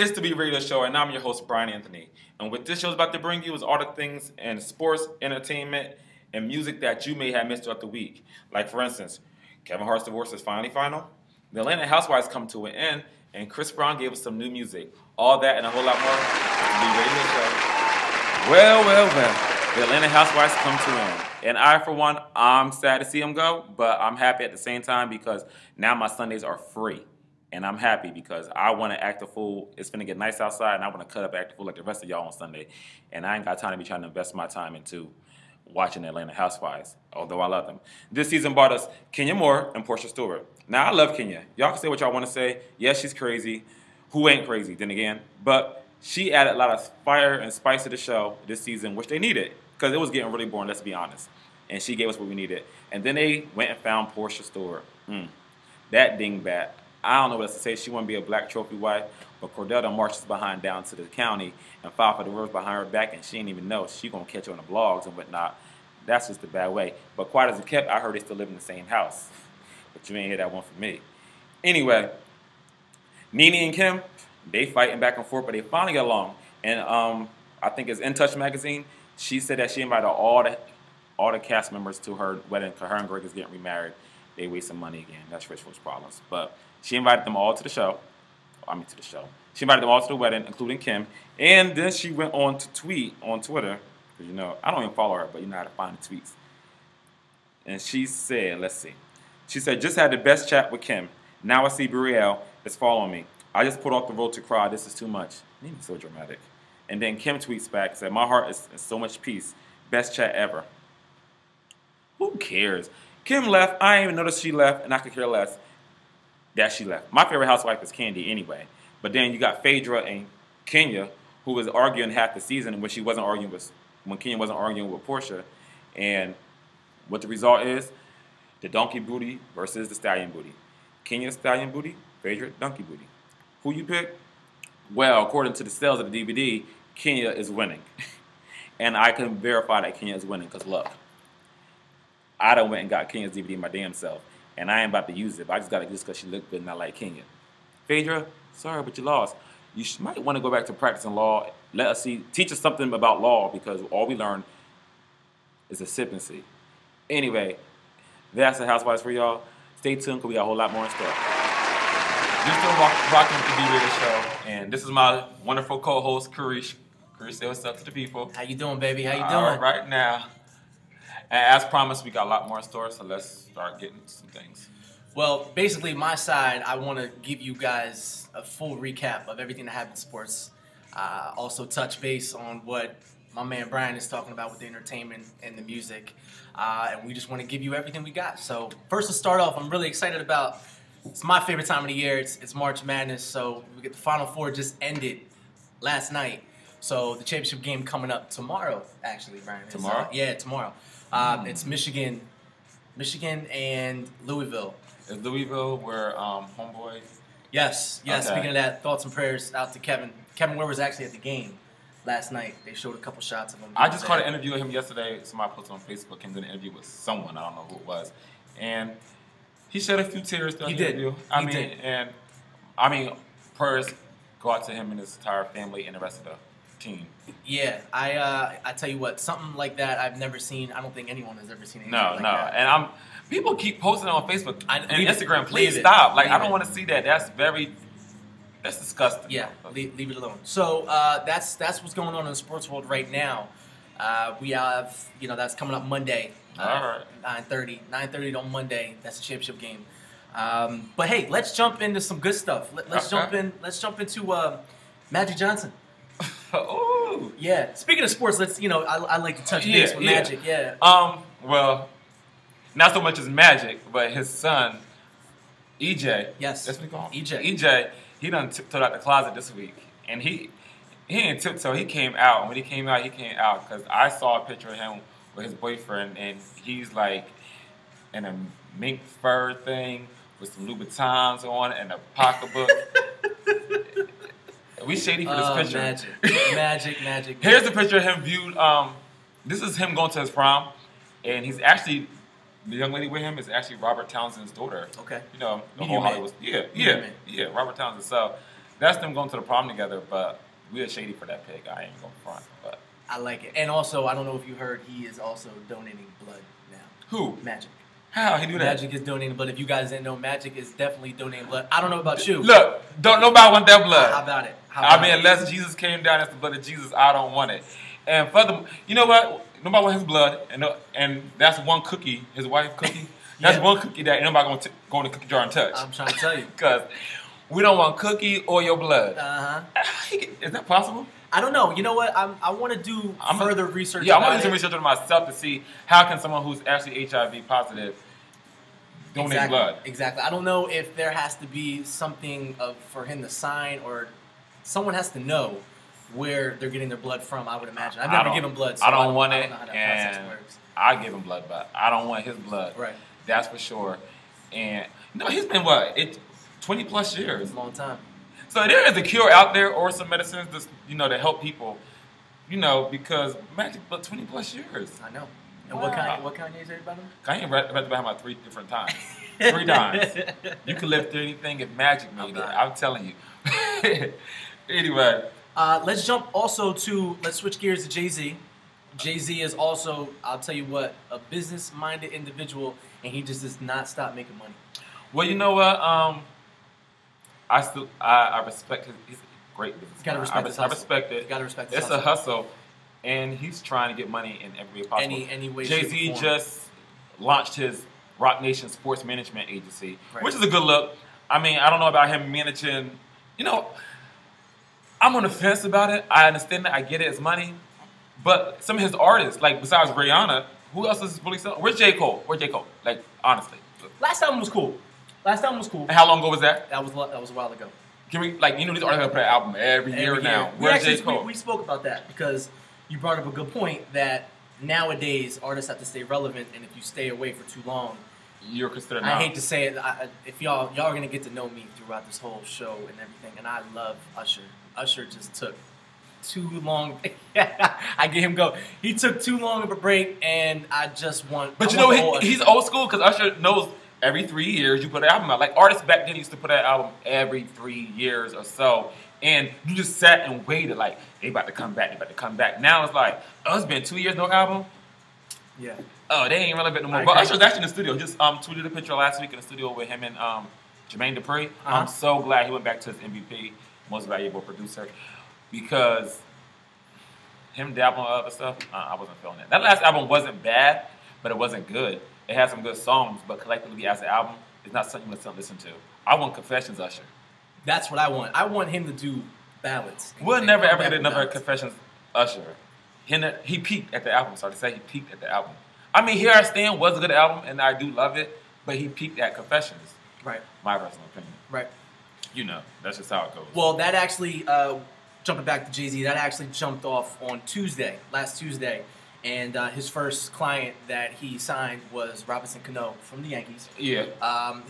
It's the Radio Show, and I'm your host, Brian Anthony. And what this show is about to bring you is all the things in sports, entertainment, and music that you may have missed throughout the week. Like, for instance, Kevin Hart's divorce is finally final. The Atlanta Housewives come to an end, and Chris Brown gave us some new music. All that and a whole lot more. The Radio Show. Well. The Atlanta Housewives come to an end. And I, for one, I'm sad to see them go, but I'm happy at the same time because now my Sundays are free. And I'm happy because I want to act a fool. It's finna get nice outside, and I want to cut up act a fool like the rest of y'all on Sunday. And I ain't got time to be trying to invest my time into watching the Atlanta Housewives, although I love them. This season brought us Kenya Moore and Portia Stewart. Now, I love Kenya. Y'all can say what y'all want to say. Yes, she's crazy. Who ain't crazy, then again? But she added a lot of fire and spice to the show this season, which they needed, because it was getting really boring, let's be honest. And she gave us what we needed. And then they went and found Portia Stewart. That dingbat. I don't know what else to say. She want to be a black trophy wife, but Cordell marches behind down to the county and filed for divorce behind her back, and she didn't even know. She going to catch her on the blogs and whatnot. That's just a bad way. But quiet as it kept, I heard they still live in the same house. But you ain't hear that one from me. Anyway, Nene and Kim, they fighting back and forth, but they finally get along. And I think it's In Touch magazine. She said that she invited all the cast members to her wedding because her and Greg is getting remarried. They wasting money again. That's rich folks' problems. But she invited them all to the show. She invited them all to the wedding, including Kim. And then she went on to tweet on Twitter. Because, you know, I don't even follow her, but you know how to find the tweets. And she said, let's see. She said, just had the best chat with Kim. Now I see Bradio is following me. I just put off the road to cry. This is too much. Nene so dramatic. And then Kim tweets back, said, my heart is so much peace. Best chat ever. Who cares? Kim left. I didn't even notice she left, and I could care less that she left. My favorite housewife is Candy anyway. But then you got Phaedra and Kenya, who was arguing half the season when Kenya wasn't arguing with Portia. And what the result is, the donkey booty versus the stallion booty. Kenya stallion booty, Phaedra donkey booty. Who you pick? Well, according to the sales of the DVD, Kenya is winning. And I can verify that Kenya is winning because look, I done went and got Kenya's DVD my damn self. And I ain't about to use it, but I just got it just because she looked good and I like Kenya. Phaedra, sorry, but you lost. You might want to go back to practicing law. Let us teach us something about law because all we learn is a sip and see. Anyway, that's the Housewives for y'all. Stay tuned because we got a whole lot more in store. You're still rocking with the B-Radio Show, and this is my wonderful co-host, Karish. Karish, say what's up to the people. How you doing, baby? How you doing? All right now. And as promised, we got a lot more in store, so let's start getting some things. Well, basically, my side, I want to give you guys a full recap of everything that happened in sports. Also touch base on what my man Brian is talking about with the entertainment and the music. And we just want to give you everything we got. So first to start off, I'm really excited about, it's my favorite time of the year. It's March Madness, so we get the Final Four just ended last night. So the championship game coming up tomorrow, actually, Brian. Tomorrow? Yeah, tomorrow. It's Michigan and Louisville. Is Louisville where homeboy? Yes. Okay. Speaking of that, thoughts and prayers out to Kevin. Kevin Ware was actually at the game last night. They showed a couple shots of him. I just caught an interview with him yesterday. Somebody posted on Facebook him doing an interview with someone. I don't know who it was, and he shed a few tears during the interview. I mean, prayers go out to him and his entire family and the rest of the team. Yeah, I tell you what, something like that I've never seen. I don't think anyone has ever seen anything like that. And people keep posting on Facebook and Instagram. Please leave stop. Leave I don't want to see that. That's disgusting. Yeah, leave it alone. So that's what's going on in the sports world right now. We have, that's coming up Monday. All right. 9:30 on Monday. That's the championship game. But hey, let's jump into some good stuff. Let's jump into Magic Johnson. Ooh. Yeah. Speaking of sports, I like to touch base with Magic. Yeah. Well, not so much as Magic, but his son, EJ. Yes. That's what we call him. EJ. He done tiptoed out the closet this week, and he didn't tiptoe. He came out. And when he came out because I saw a picture of him with his boyfriend, and he's like in a mink fur thing with some Louboutins on and a pocketbook. We shady for this picture. Magic. Here's the picture of him viewed. This is him going to his prom, and he's actually, the young lady with him is actually Robert Townsend's daughter. Okay. The whole Hollywood. Yeah, Robert Townsend. So that's them going to the prom together. But we are shady for that pig. I ain't going front. But I like it. And also, I don't know if you heard, he is also donating blood now. who? Magic. How he do that? Magic is donating blood. If you guys didn't know, Magic is definitely donating blood. I don't know about you. Look, don't nobody want that blood. How about it? Unless Jesus came down as the blood of Jesus, I don't want it. And furthermore, you know what? Nobody wants his blood, and that's one cookie. His wife cookie. That's one cookie that ain't nobody go in the cookie jar and touch. I'm trying to tell you. Because we don't want cookie or your blood. Is that possible? I don't know. You know what? I want to do further research. Yeah, I'm gonna do some research on myself to see how can someone who's actually HIV positive donate blood. Exactly. I don't know if there has to be something for him to sign, or someone has to know where they're getting their blood from. I would imagine. I've never given blood. So I don't want it, I don't know how that process works. I give him blood, but I don't want his blood. Right. That's for sure. And he's been 20 plus years. It's a long time. So there is a cure out there, or some medicines to help people. Because Magic, but 20 plus years. I know. And Wow. what Kanye say about him? Kanye read about him about 3 different times. 3 times. You can live through anything if Magic made it. I'm telling you. Anyway. Let's jump also to, let's switch gears to Jay-Z. Jay-Z is also, I'll tell you what, a business-minded individual, and he just does not stop making money. Well, you know what? I respect his. He's a great businessman. Gotta respect his hustle. I respect it. You gotta respect his hustle. It's a hustle, and he's trying to get money in every way possible. Any way. Jay-Z just launched his Rock Nation Sports Management Agency, right, which is a good look. I mean, I don't know about him managing. I'm on the fence about it. I understand that. I get it. It's money. But some of his artists, like besides Rihanna, who else is really selling? Where's J. Cole? Like, honestly. Last album was cool. And how long ago was that? That was a while ago. Can we, these artists are put an album every year now. Where's J. Cole? We spoke about that because you brought up a good point that nowadays artists have to stay relevant, and if you stay away for too long, you're considered. I hate to say it. If y'all are gonna get to know me throughout this whole show and everything, and I love Usher. Usher just took too long. I get him go. He took too long of a break, and I just want. But he's old school because Usher knows every 3 years you put an album out. Like artists back then used to put out an album every 3 years or so, and you just sat and waited like they about to come back. Now it's like, it's been 2 years no album. Yeah. Oh, they ain't relevant no more. But Usher's actually in the studio. Just tweeted a picture last week in the studio with him and Jermaine Dupri. I'm so glad he went back to his MVP, Most Valuable Producer, because him dabbling on other stuff, I wasn't feeling it. That last album wasn't bad, but it wasn't good. It had some good songs, but collectively as an album, it's not something you want to listen to. I want Confessions Usher. That's what I want. I want him to do ballads. We'll never ever get another Confessions Usher. He peaked at the album, so to say he peaked at the album. I mean, Here I Stand was a good album, and I do love it, but he peaked at Confessions. Right. My personal opinion. Right. That's just how it goes. Well, that actually, jumping back to Jay-Z, that actually jumped off on last Tuesday, and his first client that he signed was Robinson Cano from the Yankees. Yeah.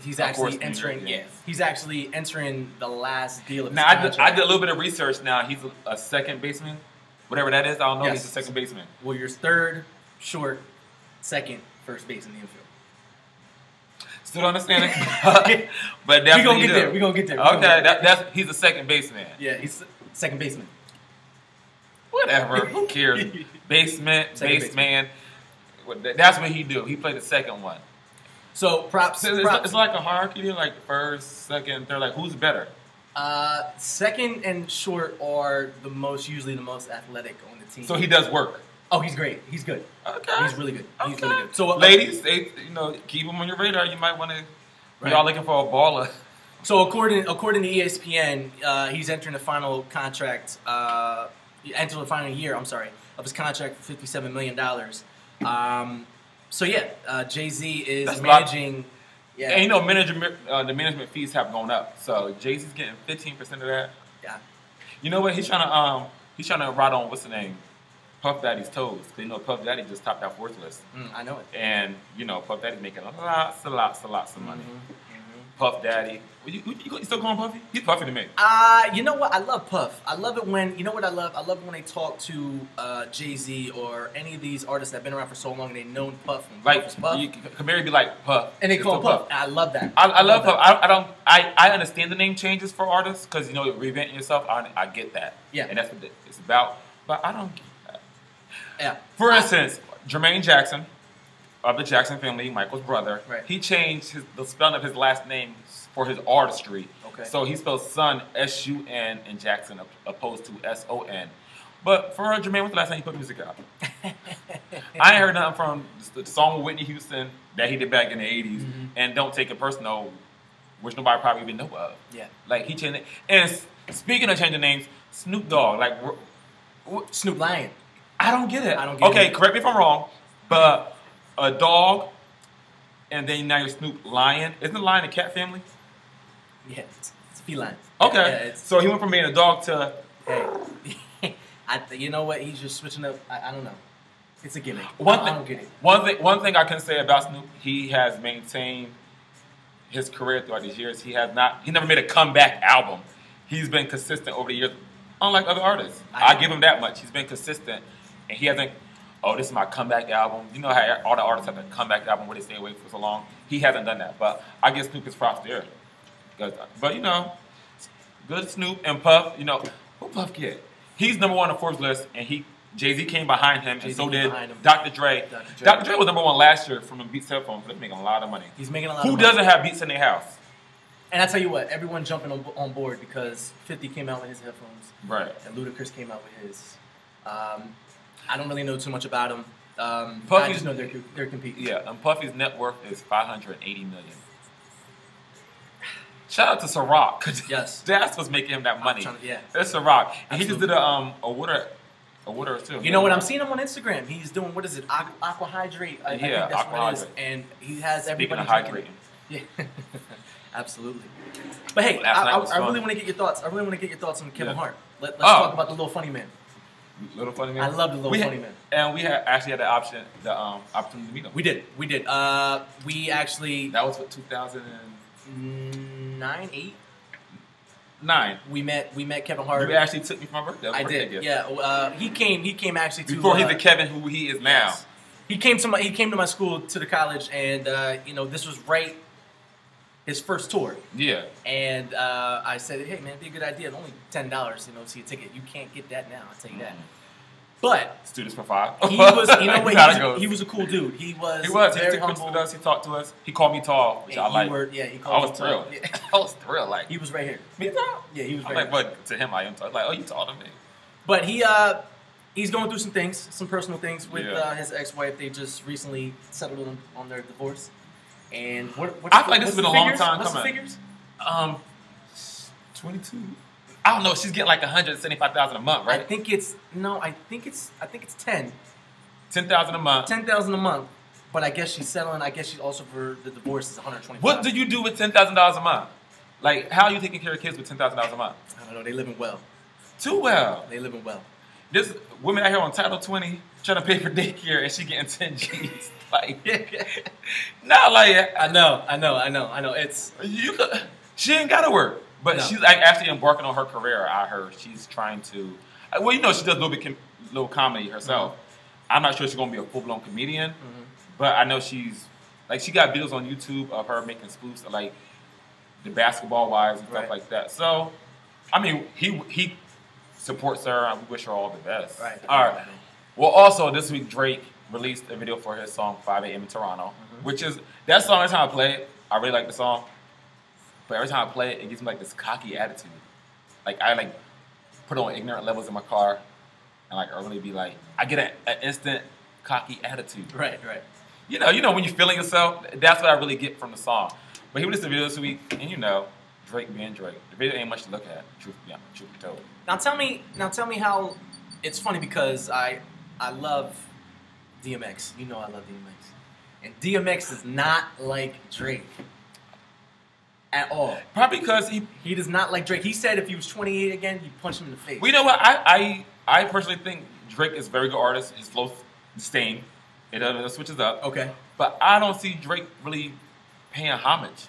He's actually entering. Yeah. He's actually entering the last deal of his contract. I did a little bit of research. Now he's a second baseman, whatever that is. I don't know. Yes. He's a second baseman. Well, you're third, short, second, first base in the infield. Still don't understand it, but that's we're gonna get there. We're gonna get there. Okay, he's a second baseman. Yeah, he's second baseman. Whatever. Who cares? Baseman. That's what he do. He played the second one. So props. It's like a hierarchy, like first, second, third. Like who's better? Second and short are usually the most athletic on the team. So he does work. Oh, he's great. He's good. Okay. He's really good. He's really good. So ladies, keep him on your radar. You might want to. Right. Y'all looking for a baller. So according to ESPN, he's entering the final contract. Entering the final year. I'm sorry, of his contract for $57 million. So yeah, Jay-Z is managing. Yeah. And the management fees have gone up. So Jay-Z's getting 15% of that. Yeah. You know what? He's trying to ride on what's the name? Puff Daddy's toes. Because Puff Daddy just topped out Forbes list. I know it. And Puff Daddy's making lots of money. Puff Daddy. You still call him Puffy? He's Puffy to me. You know what? I love Puff. I love it when, you know what I love? I love it when they talk to Jay-Z or any of these artists that have been around for so long and they've known Puff. And Like, Puff is Puff. Kamari be like Puff. And they call him Puff. I love that. I love Puff. I understand the name changes for artists because, you know, reinventing yourself. I get that. Yeah. And that's what it's about. But I don't get that. Yeah. For instance, Jermaine Jackson of the Jackson family, Michael's brother, Right. he changed the spelling of his last name for his artistry. Okay. So he spells son S-U-N and Jackson opposed to S-O-N. But for Jermaine, when's the last time he put music out? I ain't heard nothing from the song with Whitney Houston that he did back in the 80s, and Don't Take It Personal, which nobody probably even know of. Yeah. Like, he changed it. And speaking of changing names, Snoop Dogg, like, Snoop Lion. I don't get it. I don't get it. Okay, correct me if I'm wrong, but a dog, and then now you're Snoop Lion. Isn't the lion a cat family? Yeah, it's feline. Okay. Yeah, so he went from being a dog to... Hey, you know what? He's just switching up. I don't know. It's a gimmick. I don't get it. One thing I can say about Snoop, he has maintained his career throughout these years. He never made a comeback album. He's been consistent over the years, unlike other artists. I give him that much. He's been consistent, and he hasn't. Oh, this is my comeback album. You know how all the artists have a comeback album where they stay away for so long. He hasn't done that, but I give Snoop his props there. But you know, good Snoop and Puff. You know, who Puff get? He's number one on Forbes list, and Jay-Z came behind him, and so did Dr. Dre. Dr. Dre was number one last year from the Beats headphones. They're making a lot of money. He's making a lot of money. Who doesn't have Beats in their house? And I tell you what, everyone jumping on board because 50 came out with his headphones. Right. And Ludacris came out with his. I don't really know too much about him. I just know they're competing. Yeah, and Puffy's net worth is $580 million. Shout out to Ciroc. Yes. That's what's making him that money. Yeah. It's Ciroc. And he just did a water too. You know what? I'm seeing him on Instagram. He's doing, what is it? Aqua Hydrate. I think that's what it is. And he has everybody hydrating. Yeah. Absolutely. But hey, I really want to get your thoughts. I really want to get your thoughts on Kevin Hart. Let's talk about the Little Funny Man. Little Funny Man. I love the Little Funny Man. And we actually had the opportunity to meet him. We did. We actually. That was what 2009, 8. 9. We met Kevin Hart. You actually took me for my birthday. I did. Gift. Yeah. He came actually to before he's the Kevin who he is now. Yes. He came to my school, to the college, and this was right his first tour. Yeah. And I said, hey man, it'd be a good idea. It's only $10, see a ticket. You can't get that now. I'll tell you that. But students for $5. He was, he was a cool dude. He was. He very took humble. With us. He talked to us. He called me tall, which I like. He called me tall. Yeah. I was thrilled. Like he was right here. Me tall? Yeah, he was right here. Like, but to him, I am tall. Like, oh, you taller than me. But he's going through some things, some personal things with his ex-wife. They just recently settled on their divorce. And I feel like this has been a long time What's coming. The figures? 22. I don't know. She's getting like $175,000 a month, right? I think it's 10. 10,000 a month. 10,000 a month. But I guess she's settling. I guess she's also for the divorce is 125. What do you do with $10,000 a month? Like, how are you taking care of kids with $10,000 a month? I don't know. They living well. Too well. They living well. This woman out here on Title 20 trying to pay for daycare and she getting 10 G's. Like, not like I know. It's she ain't gotta work, but she's like actually embarking on her career. I heard she's trying to. Well, she does a little comedy herself. Mm-hmm. I'm not sure she's gonna be a full blown comedian, but I know she got videos on YouTube of her making spoofs of like the basketball wives and stuff like that. So, I mean, he supports her and we wish her all the best. Right. All right. Well, also this week Drake released a video for his song 5 a.m. in Toronto, which is that song. Every time I play it, I really like the song, but every time I play it, it gives me like this cocky attitude. Like I put on ignorant levels in my car, and like I really be like I get an instant cocky attitude. Right. You know when you're feeling yourself, that's what I really get from the song. But he released the video this week, and Drake being Drake, the video ain't much to look at. Truth be told. Now tell me how it's funny because I love DMX. You know I love DMX. And DMX is not like Drake. At all. Probably because he does not like Drake. He said if he was 28 again, you'd punch him in the face. Well, you know what? I personally think Drake is a very good artist. His flow's distinct. It switches up. Okay. But I don't see Drake really paying homage.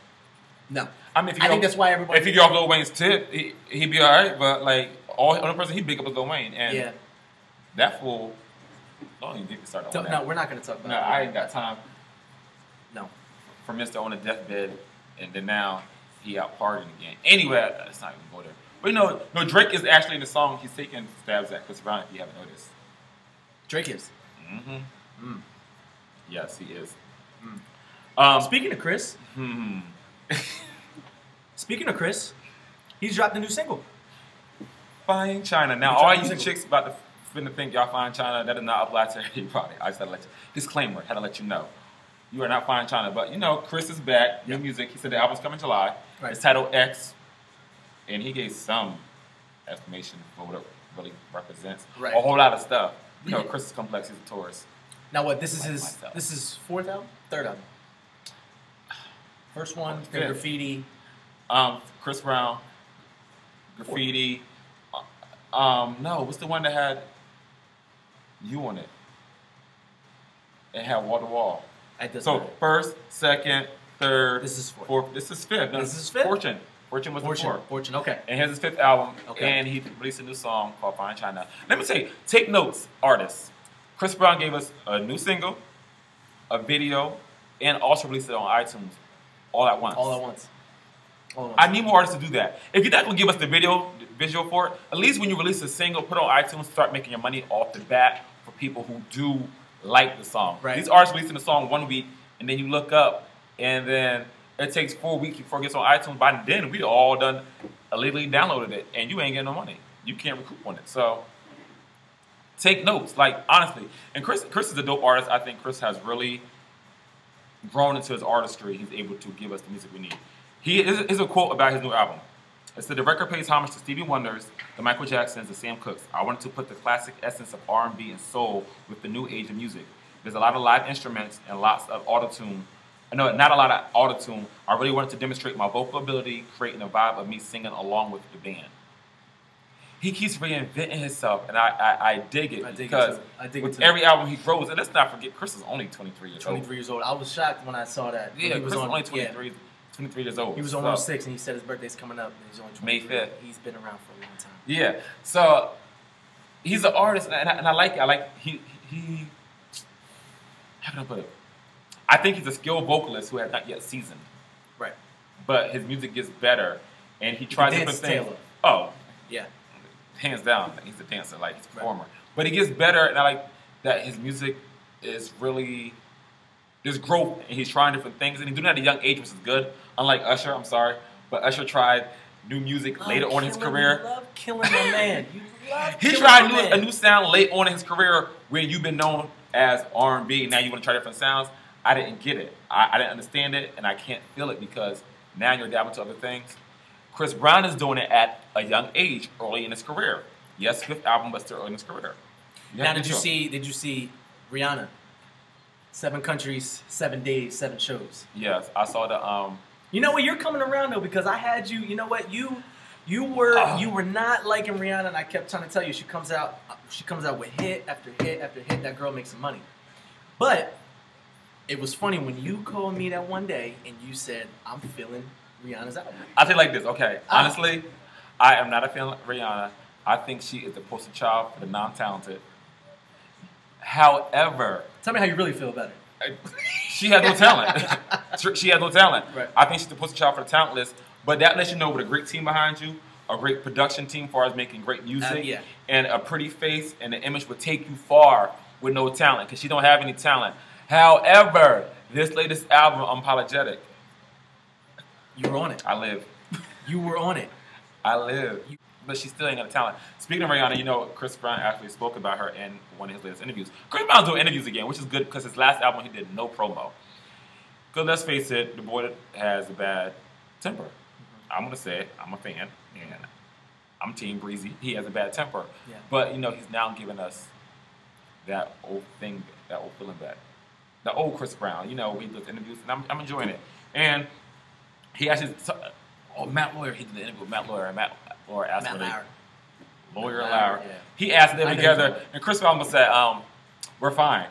No. I mean, if I think that's why everybody. If you get off Lil Wayne's tip, he'd be all right. But like, only person he big up is Lil Wayne, and Yeah. that fool. Don't even get me started on that. No, we're not going to talk about No, that. I ain't got time No. for Mr. on a deathbed, and then now he out partying again. Anyway, let's not even go there. But you know, no, Drake is actually in the song. He's taking stabs at Chris Brown. If you haven't noticed, Drake is. mm-hmm. Yes, he is. Speaking of Chris. Speaking of Chris, he's dropped a new single. Fine China. Now, all you chicks about to finna think y'all fine China, that does not apply to everybody. I just had to let you, disclaimer, had to let you know. You are not fine China. But, you know, Chris is back, new music. He said the album's coming July. Right. It's titled X, and he gave some explanation for what it really represents. Right. A whole lot of stuff. You know, Chris is complex. He's a Taurus. Now what, this is Like his, myself. this is fourth album? Third album? First one, Fifth. Graffiti. Chris Brown, Graffiti. No, what's the one that had you on it? It had Wall to Wall. So first, second, third. This is fourth. Fourth. This is fifth. No, This is fifth? Fortune. Fortune was the fourth. Fortune, okay. And here's his fifth album. Okay. And he released a new song called Fine China. Let me say, take notes, artists. Chris Brown gave us a new single, a video, and also released it on iTunes all at once. All at once. All at once. I need more artists to do that. If you're not gonna give us the visual for it, at least when you release a single, put it on iTunes, start making your money off the bat for people who do like the song. Right. These artists releasing the song 1 week, and then you look up, and then it takes 4 weeks before it gets on iTunes. By then, we all done illegally downloaded it, and you ain't getting no money. You can't recoup on it. So take notes, like honestly. And Chris is a dope artist. I think Chris has really grown into his artistry. He's able to give us the music we need. Here's a quote about his new album. It said, "The record pays homage to Stevie Wonder's, the Michael Jacksons, the Sam Cooks. I wanted to put the classic essence of R&B and soul with the new age of music. There's a lot of live instruments and lots of auto-tune. No, not a lot of auto-tune. I really wanted to demonstrate my vocal ability, creating a vibe of me singing along with the band." He keeps reinventing himself, and I dig it because with every album he grows, and let's not forget, Chris is only 23 years old. 23 years old. I was shocked when I saw that. Yeah, he Chris is only 23 years old. He was on 06 and he said his birthday's coming up. And he's only 23. May 5th. He's been around for a long time. Yeah, so he's an artist, and I like it. I like he. How can I put it? I think he's a skilled vocalist who has not yet seasoned. Right. But his music gets better, and he tries different things. Taylor. Oh, yeah, hands down, he's a dancer, like he's a performer. But he gets better, and I like that his music is really there's growth, and he's trying different things, and he's doing that at a young age, which is good. Unlike Usher, I'm sorry, but Usher tried new music later on in his career. You love killing my man. You love He killing tried my man. a new sound late on in his career when you've been known as R&B. Now you want to try different sounds. I didn't get it. I didn't understand it, and I can't feel it because now you're dabbling to other things. Chris Brown is doing it at a young age, early in his career. Yes, fifth album, but still early in his career. Now, did you see Rihanna? 7 countries, 7 days, 7 shows. Yes, I saw the. You know what? You're coming around though because I had you. You know what? You were not liking Rihanna, and I kept trying to tell you she comes out with hit after hit after hit. That girl makes some money. But it was funny when you called me that one day and you said, "I'm feeling Rihanna's album." I'll tell you like this, okay? Honestly, I am not a fan of Rihanna. I think she is the poster child for the non-talented. However, tell me how you really feel about it. She has no talent. She has no talent. Right. I think she's the poster child for the talentless. But that lets you know with a great team behind you, a great production team as far as making great music, yeah. and a pretty face and an image would take you far with no talent because she don't have any talent. However, this latest album, Unapologetic. You were on it. I live. You were on it. I live. But she still ain't got a talent. Speaking of Rihanna, you know, Chris Brown actually spoke about her in one of his latest interviews. Chris Brown's doing interviews again, which is good because his last album he did no promo. Because let's face it, the boy has a bad temper. I'm going to say it. I'm a fan. And I'm Team Breezy. He has a bad temper. Yeah. But, you know, he's now giving us that old thing, that old feeling back. The old Chris Brown. You know, we did interviews, and I'm enjoying it. And he actually... Matt Lawyer, he did the interview with Matt Lawyer, and Matt Lawyer asked him... Lawyer Lauer. Yeah. He asked them together, and Chris Brown said, "We're fine."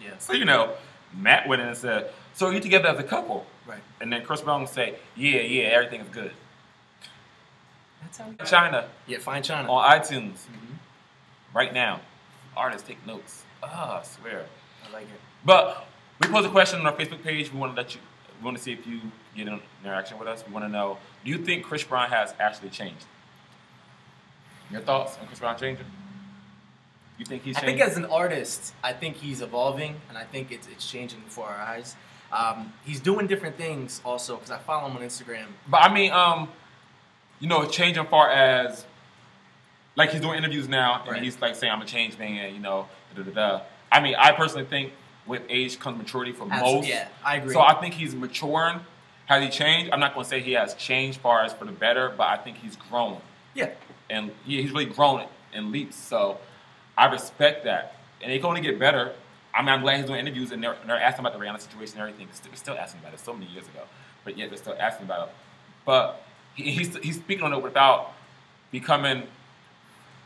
Yeah. So, you know, Matt went in and said, "So are you together as a couple?" Right. And then Chris Brown will say, yeah, everything is good. That's how. China. Yeah, find China on iTunes right now. Artists take notes. I swear. I like it. But we posed a question on our Facebook page. We want to see if you get an interaction with us. We want to know, do you think Chris Brown has actually changed? Your thoughts on Chris Brown changing? You think he's changed? I think as an artist, I think he's evolving, and I think it's changing before our eyes. He's doing different things also, because I follow him on Instagram. But I mean, changing far as, like he's doing interviews now, and he's like saying, I'm a changed man, I mean, I personally think with age comes maturity for most. Yeah, I agree. So I think he's maturing. Has he changed? I'm not going to say he has changed far as for the better, but I think he's grown. Yeah. And he's really grown in leaps. So I respect that. And it can only get better. I mean, I'm glad he's doing interviews and they're asking about the Rihanna situation and everything. They're still asking about it so many years ago. But yet they're still asking about it. But he's speaking on it without becoming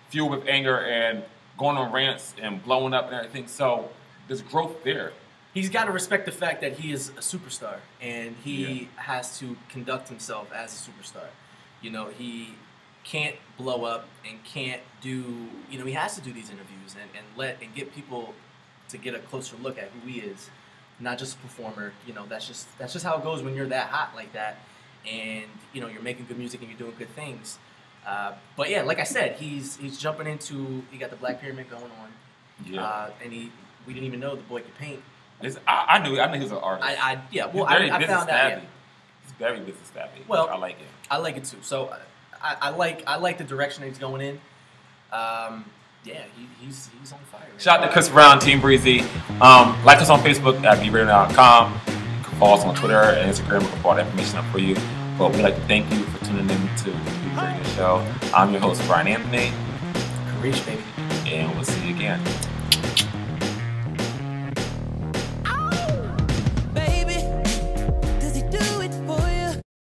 fueled with anger and going on rants and blowing up and everything. So there's growth there. He's got to respect the fact that he is a superstar, and he has to conduct himself as a superstar. He can't blow up and can't do, he has to do these interviews and get people to get a closer look at who he is, not just a performer. That's just how it goes when you're that hot like that, and you're making good music and you're doing good things. But yeah, like I said, he's jumping into, he got the Black Pyramid going on. Yeah. And we didn't even know the boy could paint. I knew he was an artist. I found out. Yeah. He's very business savvy. Well, I like it. I like it too. So I like the direction that he's going in. He's on fire. Shout out to Chris Brown, Team Breezy. Like us on Facebook at bradio.com. You can follow us on Twitter and Instagram. We can put all that information up for you. But we'd like to thank you for tuning in to the Radio Show. I'm your host, Brian Anthony. Reach, baby. And we'll see you again.